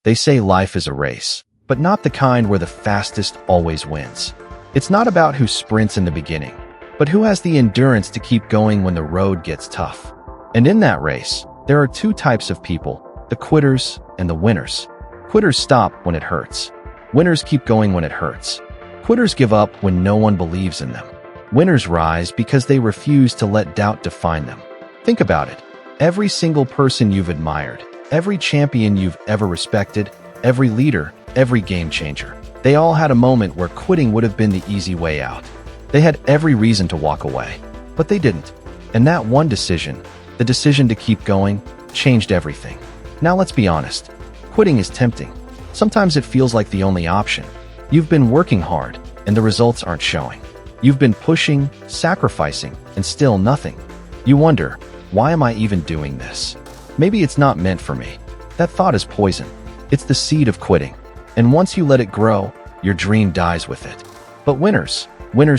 They say life is a race, but not the kind where the fastest always wins. It's not about who sprints in the beginning, but who has the endurance to keep going when the road gets tough. And in that race, there are two types of people, the quitters and the winners. Quitters stop when it hurts. Winners keep going when it hurts. Quitters give up when no one believes in them. Winners rise because they refuse to let doubt define them. Think about it. Every single person you've admired, every champion you've ever respected, every leader, every game changer, they all had a moment where quitting would have been the easy way out. They had every reason to walk away, but they didn't. And that one decision, the decision to keep going, changed everything. Now let's be honest. Quitting is tempting. Sometimes it feels like the only option. You've been working hard, and the results aren't showing. You've been pushing, sacrificing, and still nothing. You wonder, why am I even doing this? Maybe it's not meant for me. That thought is poison. It's the seed of quitting. And once you let it grow, your dream dies with it. But winners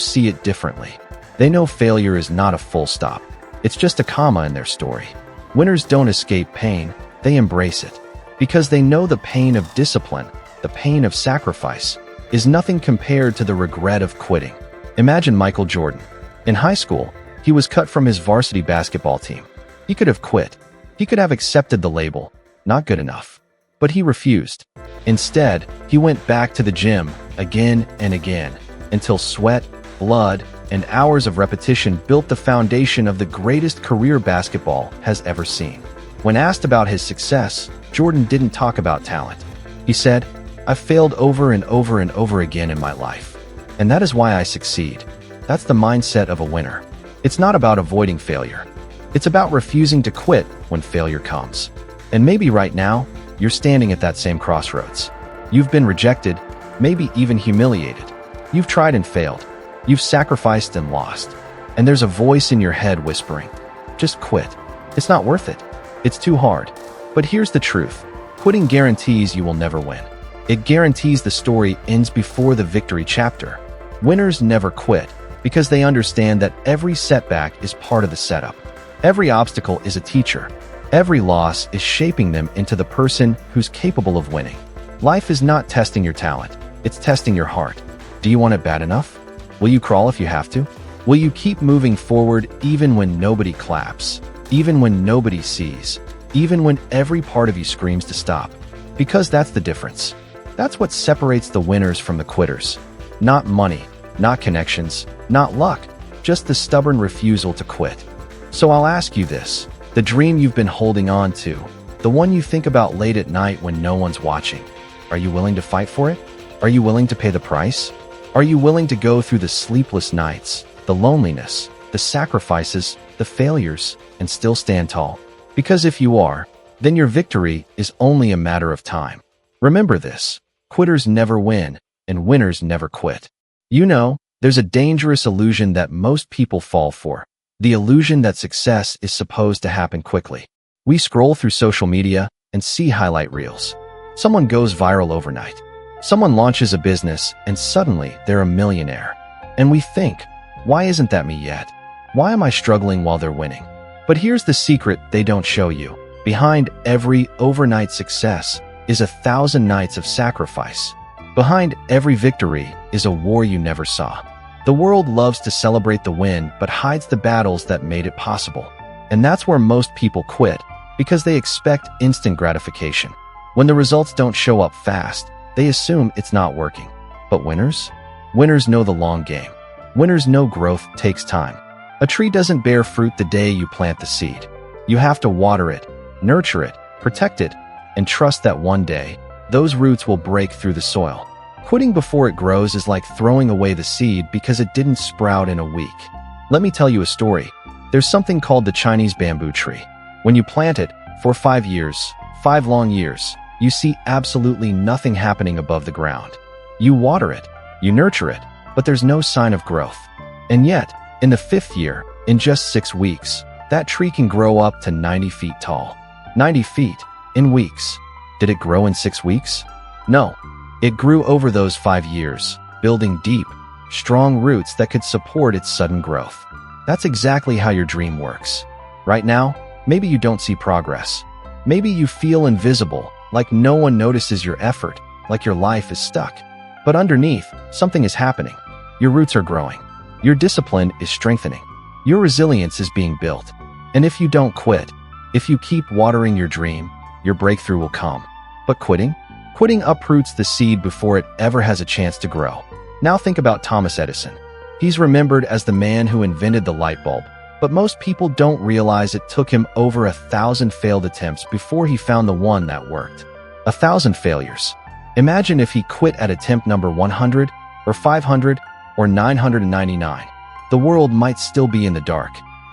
see it differently. They know failure is not a full stop. It's just a comma in their story. Winners don't escape pain, they embrace it. Because they know the pain of discipline, the pain of sacrifice, is nothing compared to the regret of quitting. Imagine Michael Jordan. In high school, he was cut from his varsity basketball team. He could have quit. He could have accepted the label, not good enough. But he refused. Instead, he went back to the gym again and again, until sweat, blood, and hours of repetition built the foundation of the greatest career basketball has ever seen. When asked about his success, Jordan didn't talk about talent. He said, "I've failed over and over and over again in my life. And that is why I succeed." That's the mindset of a winner. It's not about avoiding failure. It's about refusing to quit when failure comes. And maybe right now, you're standing at that same crossroads. You've been rejected, maybe even humiliated. You've tried and failed. You've sacrificed and lost. And there's a voice in your head whispering, "Just quit. It's not worth it. It's too hard." But here's the truth. Quitting guarantees you will never win. It guarantees the story ends before the victory chapter. Winners never quit because they understand that every setback is part of the setup. Every obstacle is a teacher. Every loss is shaping them into the person who's capable of winning. Life is not testing your talent. It's testing your heart. Do you want it bad enough? Will you crawl if you have to? Will you keep moving forward even when nobody claps? Even when nobody sees? Even when every part of you screams to stop? Because that's the difference. That's what separates the winners from the quitters. Not money, not connections, not luck, just the stubborn refusal to quit. So I'll ask you this, the dream you've been holding on to, the one you think about late at night when no one's watching, are you willing to fight for it? Are you willing to pay the price? Are you willing to go through the sleepless nights, the loneliness, the sacrifices, the failures, and still stand tall? Because if you are, then your victory is only a matter of time. Remember this, quitters never win, and winners never quit. You know, there's a dangerous illusion that most people fall for. The illusion that success is supposed to happen quickly. We scroll through social media and see highlight reels. Someone goes viral overnight. Someone launches a business and suddenly they're a millionaire. And we think, why isn't that me yet? Why am I struggling while they're winning? But here's the secret they don't show you. Behind every overnight success is 1,000 nights of sacrifice. Behind every victory is a war you never saw. The world loves to celebrate the win but hides the battles that made it possible. And that's where most people quit, because they expect instant gratification. When the results don't show up fast, they assume it's not working. But winners? Winners know the long game. Winners know growth takes time. A tree doesn't bear fruit the day you plant the seed. You have to water it, nurture it, protect it, and trust that one day, those roots will break through the soil. Quitting before it grows is like throwing away the seed because it didn't sprout in a week. Let me tell you a story. There's something called the Chinese bamboo tree. When you plant it, for 5 years, 5 long years, you see absolutely nothing happening above the ground. You water it, you nurture it, but there's no sign of growth. And yet, in the 5th year, in just 6 weeks, that tree can grow up to 90 feet tall. 90 feet, in weeks. Did it grow in 6 weeks? No. It grew over those 5 years, building deep, strong roots that could support its sudden growth. That's exactly how your dream works. Right now, maybe you don't see progress. Maybe you feel invisible, like no one notices your effort, like your life is stuck. But underneath, something is happening. Your roots are growing. Your discipline is strengthening. Your resilience is being built. And if you don't quit, if you keep watering your dream, your breakthrough will come. But quitting? Quitting uproots the seed before it ever has a chance to grow. Now think about Thomas Edison. He's remembered as the man who invented the light bulb, but most people don't realize it took him over 1,000 failed attempts before he found the one that worked. 1,000 failures. Imagine if he quit at attempt number 100, or 500, or 999. The world might still be in the dark.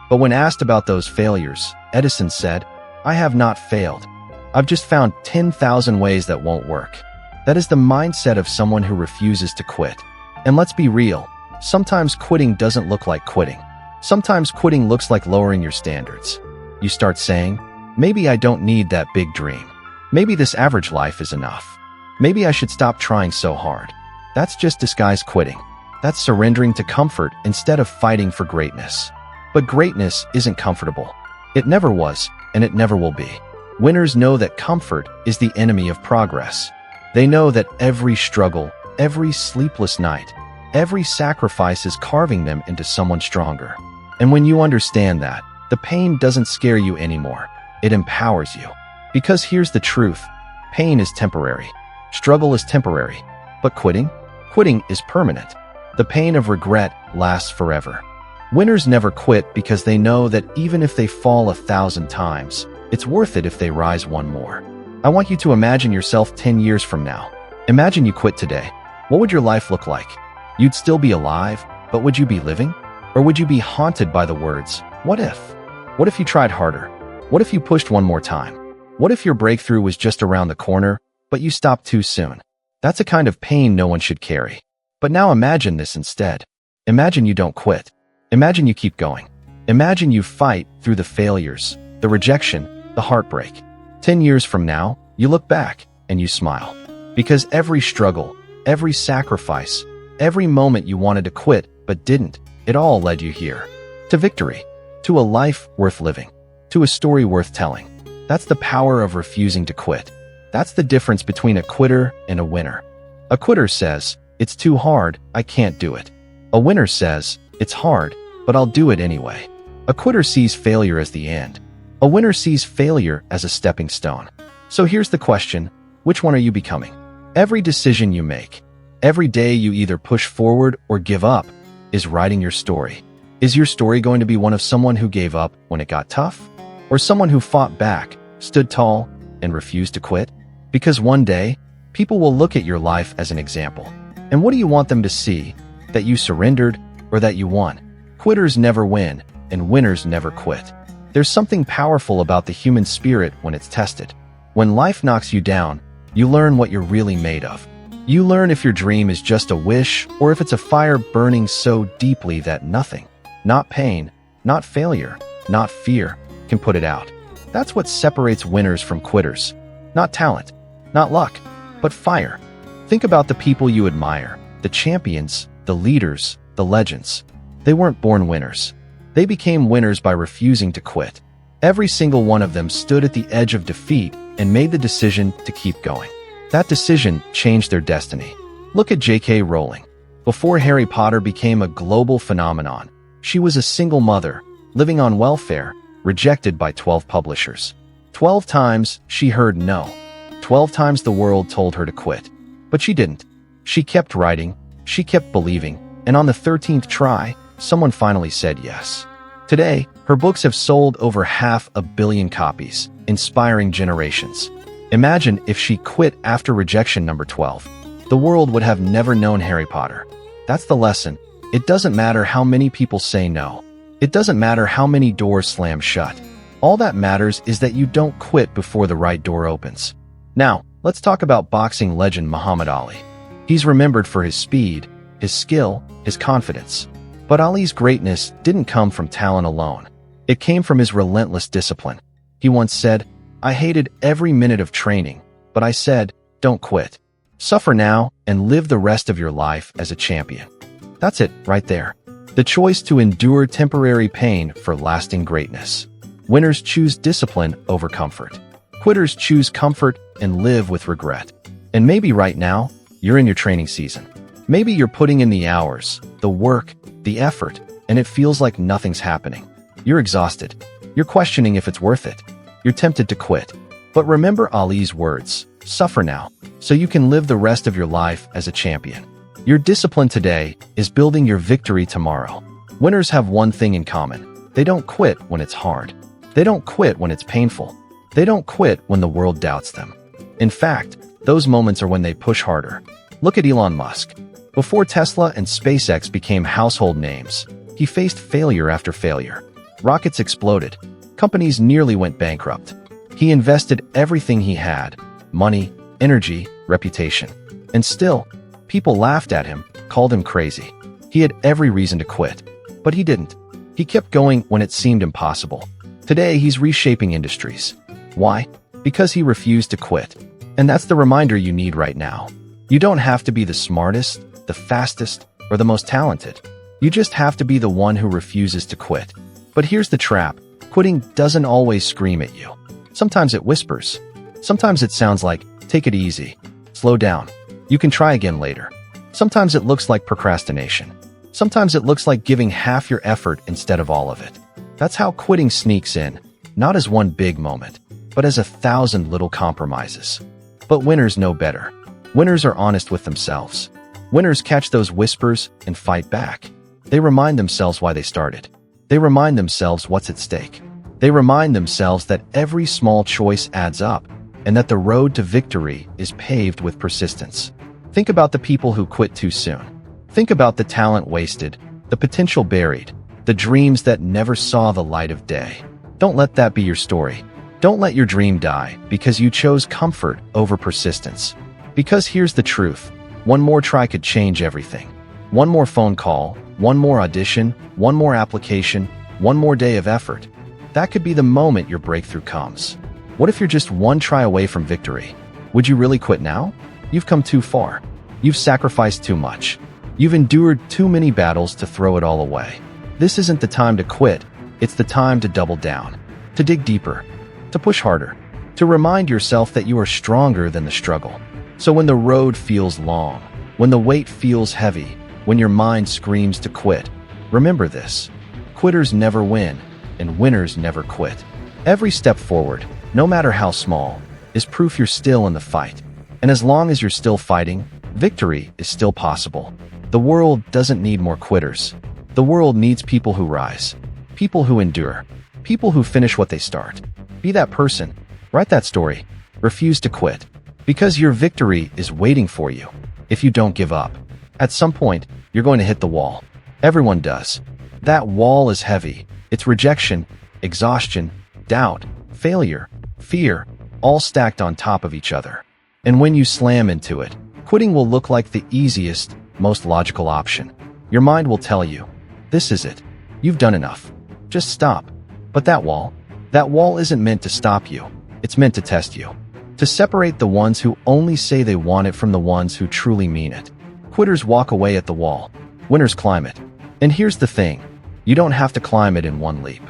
But when asked about those failures, Edison said, "I have not failed. I've just found 10,000 ways that won't work." That is the mindset of someone who refuses to quit. And let's be real, sometimes quitting doesn't look like quitting. Sometimes quitting looks like lowering your standards. You start saying, maybe I don't need that big dream. Maybe this average life is enough. Maybe I should stop trying so hard. That's just disguised quitting. That's surrendering to comfort instead of fighting for greatness. But greatness isn't comfortable. It never was, and it never will be. Winners know that comfort is the enemy of progress. They know that every struggle, every sleepless night, every sacrifice is carving them into someone stronger. And when you understand that, the pain doesn't scare you anymore. It empowers you. Because here's the truth. Pain is temporary. Struggle is temporary. But quitting? Quitting is permanent. The pain of regret lasts forever. Winners never quit because they know that even if they fall 1,000 times, it's worth it if they rise one more. I want you to imagine yourself 10 years from now. Imagine you quit today. What would your life look like? You'd still be alive, but would you be living? Or would you be haunted by the words, what if? What if you tried harder? What if you pushed one more time? What if your breakthrough was just around the corner, but you stopped too soon? That's a kind of pain no one should carry. But now imagine this instead. Imagine you don't quit. Imagine you keep going. Imagine you fight through the failures, the rejection, the heartbreak. 10 years from now, you look back and you smile. Because every struggle, every sacrifice, every moment you wanted to quit but didn't, it all led you here. To victory. To a life worth living. To a story worth telling. That's the power of refusing to quit. That's the difference between a quitter and a winner. A quitter says, it's too hard, I can't do it. A winner says, it's hard, but I'll do it anyway. A quitter sees failure as the end. A winner sees failure as a stepping stone. So here's the question, which one are you becoming? Every decision you make, every day you either push forward or give up, is writing your story. Is your story going to be one of someone who gave up when it got tough? Or someone who fought back, stood tall, and refused to quit? Because one day, people will look at your life as an example. And what do you want them to see? That you surrendered or that you won? Quitters never win, and winners never quit. There's something powerful about the human spirit when it's tested. When life knocks you down, you learn what you're really made of. You learn if your dream is just a wish or if it's a fire burning so deeply that nothing, not pain, not failure, not fear, can put it out. That's what separates winners from quitters. Not talent, not luck, but fire. Think about the people you admire, the champions, the leaders, the legends. They weren't born winners. They became winners by refusing to quit. Every single one of them stood at the edge of defeat and made the decision to keep going. That decision changed their destiny. Look at J.K. Rowling. Before Harry Potter became a global phenomenon, she was a single mother, living on welfare, rejected by 12 publishers. 12 times she heard no. 12 times the world told her to quit. But she didn't. She kept writing, she kept believing, and on the 13th try, someone finally said yes. Today, her books have sold over 500 million copies, inspiring generations. Imagine if she quit after rejection number 12. The world would have never known Harry Potter. That's the lesson. It doesn't matter how many people say no. It doesn't matter how many doors slam shut. All that matters is that you don't quit before the right door opens. Now, let's talk about boxing legend Muhammad Ali. He's remembered for his speed, his skill, his confidence. But Ali's greatness didn't come from talent alone. It came from his relentless discipline. He once said, I hated every minute of training, but I said, don't quit. Suffer now and live the rest of your life as a champion. That's it, right there. The choice to endure temporary pain for lasting greatness. Winners choose discipline over comfort. Quitters choose comfort and live with regret. And maybe right now, you're in your training season. Maybe you're putting in the hours, the work, the effort, and it feels like nothing's happening. You're exhausted. You're questioning if it's worth it. You're tempted to quit. But remember Ali's words, suffer now, so you can live the rest of your life as a champion. Your discipline today is building your victory tomorrow. Winners have one thing in common. They don't quit when it's hard. They don't quit when it's painful. They don't quit when the world doubts them. In fact, those moments are when they push harder. Look at Elon Musk. Before Tesla and SpaceX became household names, he faced failure after failure. Rockets exploded. Companies nearly went bankrupt. He invested everything he had: money, energy, reputation. And still, people laughed at him, called him crazy. He had every reason to quit. But he didn't. He kept going when it seemed impossible. Today, he's reshaping industries. Why? Because he refused to quit. And that's the reminder you need right now. You don't have to be the smartest, the fastest, or the most talented. You just have to be the one who refuses to quit. But here's the trap. Quitting doesn't always scream at you. Sometimes it whispers. Sometimes it sounds like, take it easy. Slow down. You can try again later. Sometimes it looks like procrastination. Sometimes it looks like giving half your effort instead of all of it. That's how quitting sneaks in, not as one big moment, but as 1,000 little compromises. But winners know better. Winners are honest with themselves. Winners catch those whispers and fight back. They remind themselves why they started. They remind themselves what's at stake. They remind themselves that every small choice adds up and that the road to victory is paved with persistence. Think about the people who quit too soon. Think about the talent wasted, the potential buried, the dreams that never saw the light of day. Don't let that be your story. Don't let your dream die because you chose comfort over persistence. Because here's the truth. One more try could change everything. One more phone call, one more audition, one more application, one more day of effort. That could be the moment your breakthrough comes. What if you're just one try away from victory? Would you really quit now? You've come too far. You've sacrificed too much. You've endured too many battles to throw it all away. This isn't the time to quit. It's the time to double down, to dig deeper, to push harder, to remind yourself that you are stronger than the struggle. So when the road feels long, when the weight feels heavy, when your mind screams to quit, remember this. Quitters never win, and winners never quit. Every step forward, no matter how small, is proof you're still in the fight. And as long as you're still fighting, victory is still possible. The world doesn't need more quitters. The world needs people who rise, people who endure, people who finish what they start. Be that person. Write that story. Refuse to quit. Because your victory is waiting for you if you don't give up. At some point, you're going to hit the wall. Everyone does. That wall is heavy. It's rejection, exhaustion, doubt, failure, fear, all stacked on top of each other. And when you slam into it, quitting will look like the easiest, most logical option. Your mind will tell you, this is it. You've done enough. Just stop. But that wall isn't meant to stop you. It's meant to test you. To separate the ones who only say they want it from the ones who truly mean it. Quitters walk away at the wall. Winners climb it. And here's the thing. You don't have to climb it in one leap.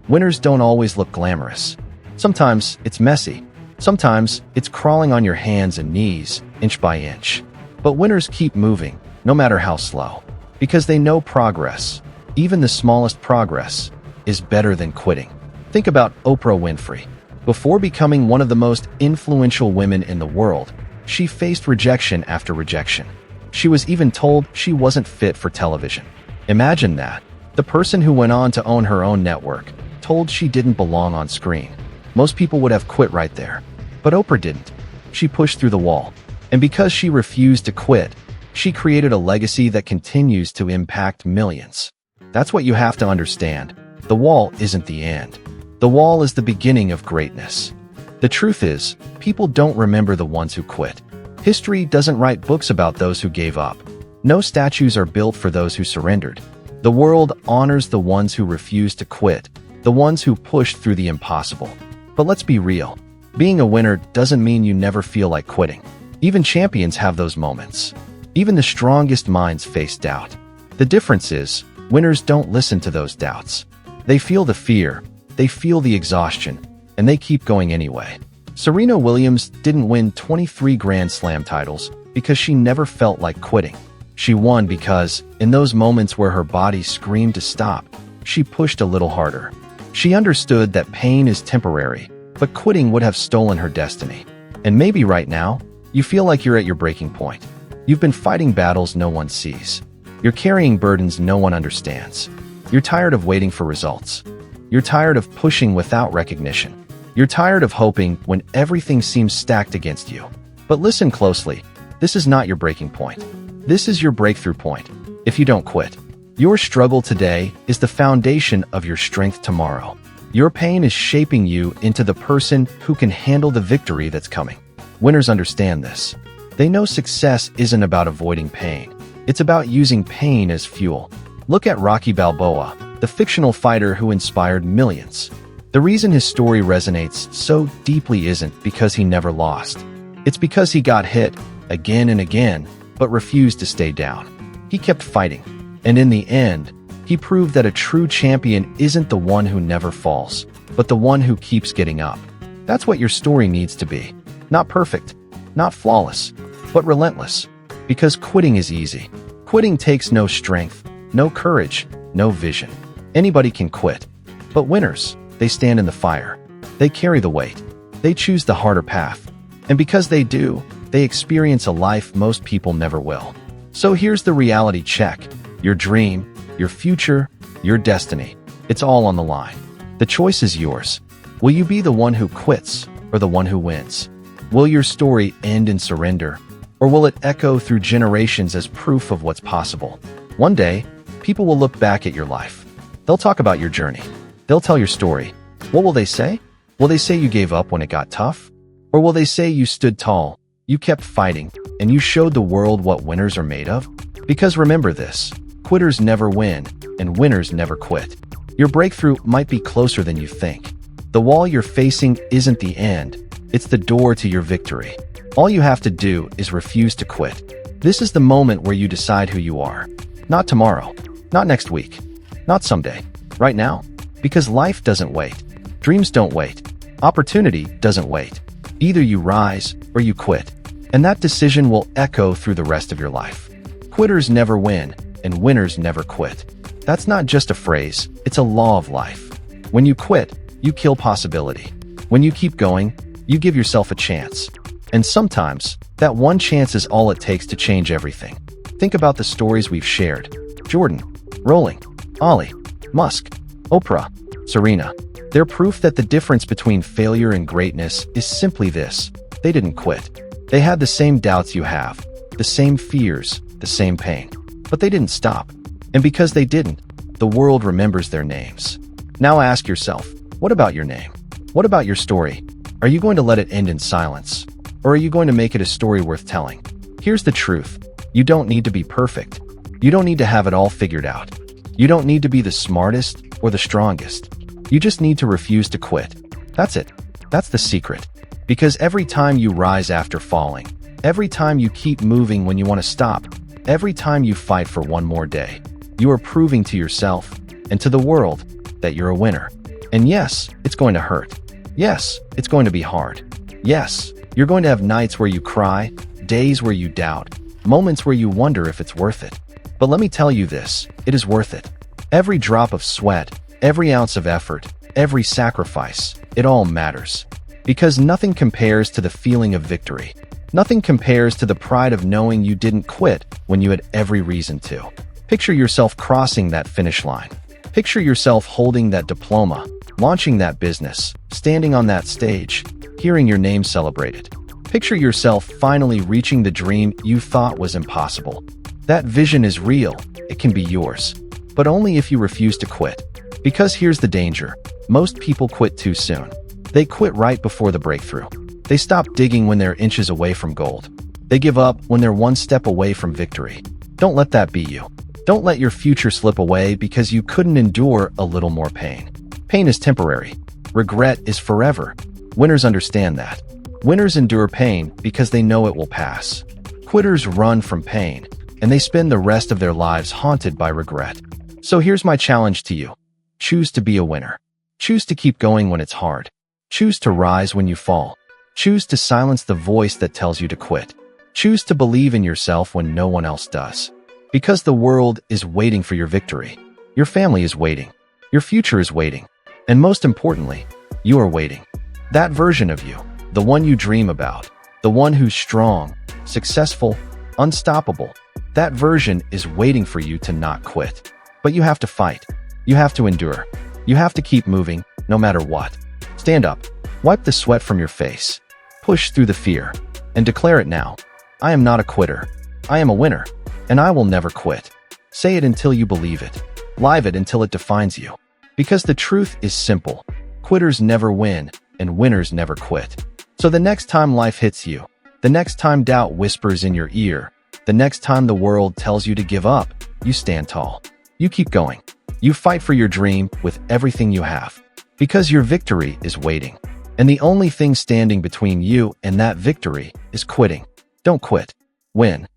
Winners don't always look glamorous. Sometimes it's messy. Sometimes it's crawling on your hands and knees, inch by inch. But winners keep moving, no matter how slow. Because they know progress, even the smallest progress, is better than quitting. Think about Oprah Winfrey. Before becoming one of the most influential women in the world, she faced rejection after rejection. She was even told she wasn't fit for television. Imagine that. The person who went on to own her own network, told she didn't belong on screen. Most people would have quit right there. But Oprah didn't. She pushed through the wall. And because she refused to quit, she created a legacy that continues to impact millions. That's what you have to understand. The wall isn't the end. The wall is the beginning of greatness. The truth is, people don't remember the ones who quit. History doesn't write books about those who gave up. No statues are built for those who surrendered. The world honors the ones who refused to quit, the ones who pushed through the impossible. But let's be real. Being a winner doesn't mean you never feel like quitting. Even champions have those moments. Even the strongest minds face doubt. The difference is, winners don't listen to those doubts. They feel the fear, they feel the exhaustion, and they keep going anyway. Serena Williams didn't win 23 Grand Slam titles because she never felt like quitting. She won because, in those moments where her body screamed to stop, she pushed a little harder. She understood that pain is temporary, but quitting would have stolen her destiny. And maybe right now, you feel like you're at your breaking point. You've been fighting battles no one sees. You're carrying burdens no one understands. You're tired of waiting for results. You're tired of pushing without recognition. You're tired of hoping when everything seems stacked against you. But listen closely. This is not your breaking point. This is your breakthrough point. If you don't quit, your struggle today is the foundation of your strength tomorrow. Your pain is shaping you into the person who can handle the victory that's coming. Winners understand this. They know success isn't about avoiding pain. It's about using pain as fuel. Look at Rocky Balboa, the fictional fighter who inspired millions. The reason his story resonates so deeply isn't because he never lost. It's because he got hit again and again, but refused to stay down. He kept fighting, and in the end, he proved that a true champion isn't the one who never falls, but the one who keeps getting up. That's what your story needs to be. Not perfect, not flawless, but relentless. Because quitting is easy. Quitting takes no strength, no courage, no vision. Anybody can quit. But winners, they stand in the fire. They carry the weight. They choose the harder path. And because they do, they experience a life most people never will. So here's the reality check. Your dream, your future, your destiny. It's all on the line. The choice is yours. Will you be the one who quits or the one who wins? Will your story end in surrender, or will it echo through generations as proof of what's possible? One day, people will look back at your life. They'll talk about your journey. They'll tell your story. What will they say? Will they say you gave up when it got tough? Or will they say you stood tall, you kept fighting, and you showed the world what winners are made of? Because remember this, quitters never win, and winners never quit. Your breakthrough might be closer than you think. The wall you're facing isn't the end, it's the door to your victory. All you have to do is refuse to quit. This is the moment where you decide who you are. Not tomorrow, not next week, not someday, right now. Because life doesn't wait. Dreams don't wait. Opportunity doesn't wait. Either you rise or you quit. And that decision will echo through the rest of your life. Quitters never win, and winners never quit. That's not just a phrase, it's a law of life. When you quit, you kill possibility. When you keep going, you give yourself a chance. And sometimes, that one chance is all it takes to change everything. Think about the stories we've shared. Jordan, Rowling, Ollie, Musk, Oprah, Serena. They're proof that the difference between failure and greatness is simply this. They didn't quit. They had the same doubts you have, the same fears, the same pain. But they didn't stop. And because they didn't, the world remembers their names. Now ask yourself, what about your name? What about your story? Are you going to let it end in silence? Or are you going to make it a story worth telling? Here's the truth. You don't need to be perfect. You don't need to have it all figured out. You don't need to be the smartest or the strongest. You just need to refuse to quit. That's it. That's the secret. Because every time you rise after falling, every time you keep moving when you want to stop, every time you fight for one more day, you are proving to yourself and to the world that you're a winner. And yes, it's going to hurt. Yes, it's going to be hard. Yes, you're going to have nights where you cry, days where you doubt, moments where you wonder if it's worth it. But let me tell you this, it is worth it. Every drop of sweat, every ounce of effort, every sacrifice, it all matters. Because nothing compares to the feeling of victory. Nothing compares to the pride of knowing you didn't quit when you had every reason to. Picture yourself crossing that finish line. Picture yourself holding that diploma, launching that business, standing on that stage, hearing your name celebrated. Picture yourself finally reaching the dream you thought was impossible. That vision is real, it can be yours. But only if you refuse to quit. Because here's the danger. Most people quit too soon. They quit right before the breakthrough. They stop digging when they're inches away from gold. They give up when they're one step away from victory. Don't let that be you. Don't let your future slip away because you couldn't endure a little more pain. Pain is temporary. Regret is forever. Winners understand that. Winners endure pain because they know it will pass. Quitters run from pain, and they spend the rest of their lives haunted by regret. So here's my challenge to you. Choose to be a winner. Choose to keep going when it's hard. Choose to rise when you fall. Choose to silence the voice that tells you to quit. Choose to believe in yourself when no one else does. Because the world is waiting for your victory. Your family is waiting. Your future is waiting. And most importantly, you are waiting. That version of you, the one you dream about, the one who's strong, successful, unstoppable, that version is waiting for you to not quit. But you have to fight. You have to endure. You have to keep moving, no matter what. Stand up. Wipe the sweat from your face. Push through the fear. And declare it now. I am not a quitter. I am a winner. And I will never quit. Say it until you believe it. Live it until it defines you. Because the truth is simple. Quitters never win, and winners never quit. So the next time life hits you, the next time doubt whispers in your ear, the next time the world tells you to give up, you stand tall. You keep going. You fight for your dream with everything you have. Because your victory is waiting. And the only thing standing between you and that victory is quitting. Don't quit. Win.